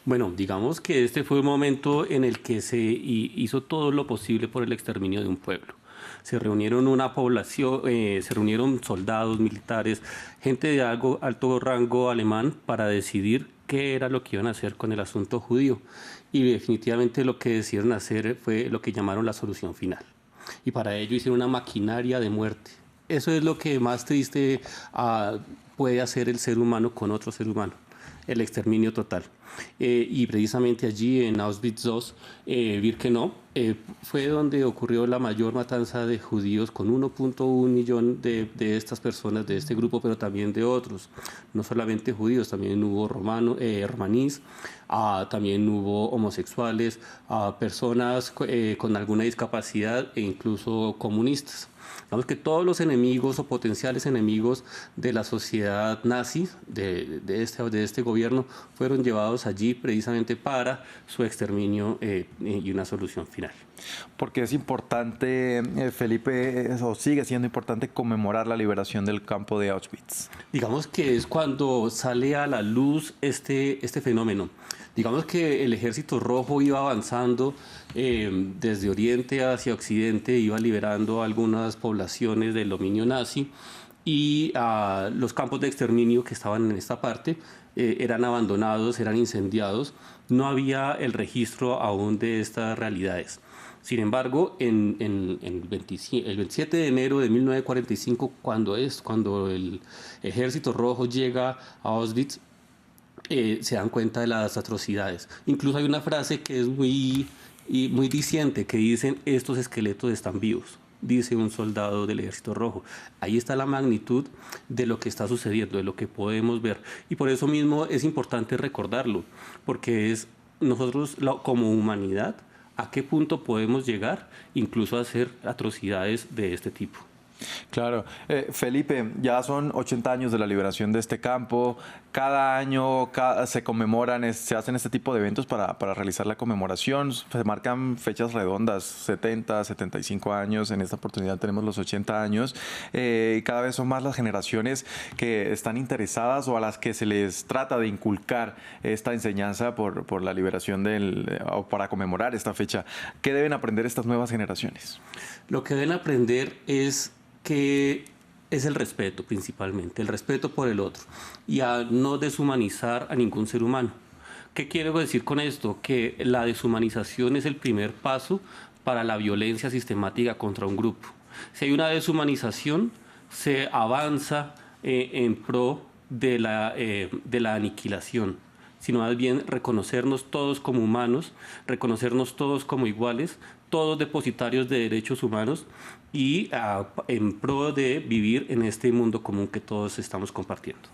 Bueno, digamos que este fue un momento en el que hizo todo lo posible por el exterminio de un pueblo. Se reunieron una población, se reunieron soldados, militares, gente de alto rango alemán para decidir qué era lo que iban a hacer con el asunto judío. Y definitivamente lo que decidieron hacer fue lo que llamaron la solución final. Y para ello hicieron una maquinaria de muerte. Eso es lo que más triste puede hacer el ser humano con otro ser humano, el exterminio total. Y precisamente allí en Auschwitz II, Birkenau, fue donde ocurrió la mayor matanza de judíos con 1.1 millón de estas personas, de este grupo, pero también de otros. No solamente judíos, también hubo romaníes, también hubo homosexuales, personas con alguna discapacidad e incluso comunistas. Digamos que todos los enemigos o potenciales enemigos de la sociedad nazi, de este gobierno, fueron llevados allí precisamente para su exterminio y una solución final. Porque es importante, Felipe, o sigue siendo importante conmemorar la liberación del campo de Auschwitz. Digamos que es cuando sale a la luz este fenómeno. Digamos que el Ejército Rojo iba avanzando desde Oriente hacia Occidente, iba liberando algunas poblaciones del dominio nazi y los campos de exterminio que estaban en esta parte eran abandonados, eran incendiados. No había el registro aún de estas realidades. Sin embargo, el 27 de enero de 1945, cuando el Ejército Rojo llega a Auschwitz, se dan cuenta de las atrocidades. Incluso hay una frase que es muy diciente, que dicen: estos esqueletos están vivos, dice un soldado del Ejército Rojo. Ahí está la magnitud de lo que está sucediendo, de lo que podemos ver. Y por eso mismo es importante recordarlo, porque es nosotros como humanidad a qué punto podemos llegar incluso a hacer atrocidades de este tipo. Claro. Felipe, ya son 80 años de la liberación de este campo. Cada año se conmemoran, se hacen este tipo de eventos para realizar la conmemoración. Se marcan fechas redondas, 70, 75 años. En esta oportunidad tenemos los 80 años. Y cada vez son más las generaciones que están interesadas o a las que se les trata de inculcar esta enseñanza por la liberación o para conmemorar esta fecha. ¿Qué deben aprender estas nuevas generaciones? Lo que deben aprender es que es el respeto principalmente, el respeto por el otro y a no deshumanizar a ningún ser humano. ¿Qué quiero decir con esto? Que la deshumanización es el primer paso para la violencia sistemática contra un grupo. Si hay una deshumanización, se avanza en pro de la aniquilación, sino más bien reconocernos todos como humanos, reconocernos todos como iguales, todos depositarios de derechos humanos y en pro de vivir en este mundo común que todos estamos compartiendo.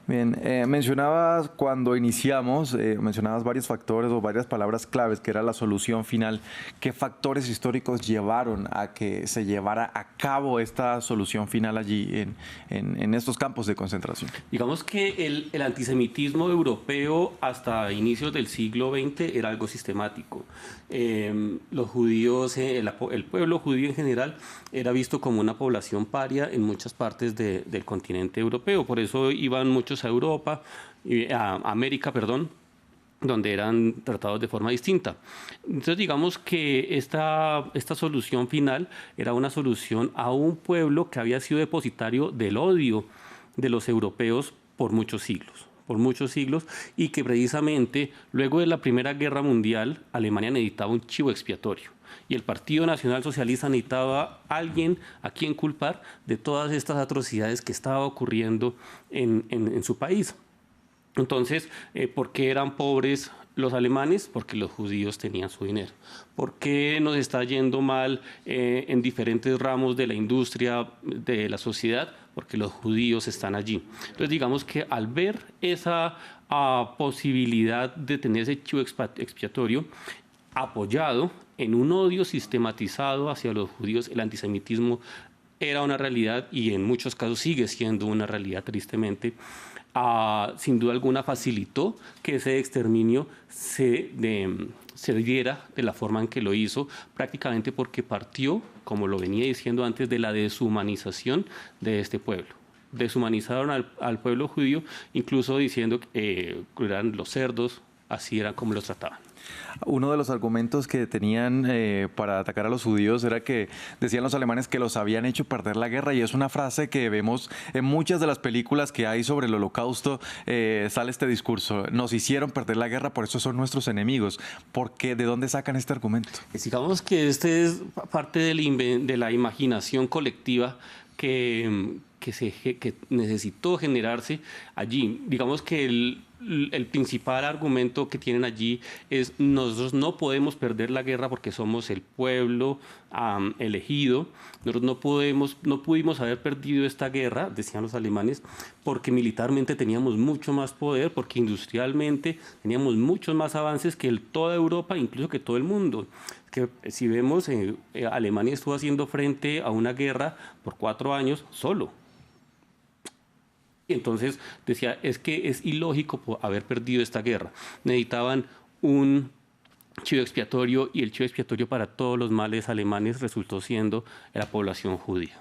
Bien, mencionabas cuando iniciamos, mencionabas varios factores o varias palabras claves que era la solución final. ¿Qué factores históricos llevaron a que se llevara a cabo esta solución final allí en estos campos de concentración? Digamos que el antisemitismo europeo hasta inicios del siglo XX era algo sistemático. Los judíos, el pueblo judío en general era visto como una población paria en muchas partes del continente europeo. Por eso iban muchos a Europa, a América, perdón, donde eran tratados de forma distinta. Entonces digamos que esta solución final era una solución a un pueblo que había sido depositario del odio de los europeos por muchos siglos, y que precisamente luego de la Primera Guerra Mundial Alemania necesitaba un chivo expiatorio. Y el Partido Nacional Socialista necesitaba alguien a quien culpar de todas estas atrocidades que estaba ocurriendo en su país. Entonces, ¿por qué eran pobres los alemanes? Porque los judíos tenían su dinero. ¿Por qué nos está yendo mal en diferentes ramos de la industria, de la sociedad? Porque los judíos están allí. Entonces, digamos que al ver esa posibilidad de tener ese chivo expiatorio, apoyado en un odio sistematizado hacia los judíos, el antisemitismo era una realidad y en muchos casos sigue siendo una realidad, tristemente. Sin duda alguna facilitó que ese exterminio se diera de la forma en que lo hizo, prácticamente porque partió, como lo venía diciendo antes, de la deshumanización de este pueblo. Deshumanizaron al pueblo judío, incluso diciendo que eran los cerdos, así era como los trataban. Uno de los argumentos que tenían para atacar a los judíos era que decían los alemanes que los habían hecho perder la guerra, y es una frase que vemos en muchas de las películas que hay sobre el Holocausto. Sale este discurso: nos hicieron perder la guerra, por eso son nuestros enemigos. ¿De dónde sacan este argumento? Digamos que este es parte de la imaginación colectiva que necesitó generarse allí. Digamos que el principal argumento que tienen allí es: nosotros no podemos perder la guerra porque somos el pueblo elegido. Nosotros no pudimos haber perdido esta guerra, decían los alemanes, porque militarmente teníamos mucho más poder, porque industrialmente teníamos muchos más avances que toda Europa, incluso que todo el mundo. Que si vemos, Alemania estuvo haciendo frente a una guerra por 4 años solo. Y entonces decía, es que es ilógico haber perdido esta guerra. Necesitaban un chivo expiatorio, y el chivo expiatorio para todos los males alemanes resultó siendo la población judía.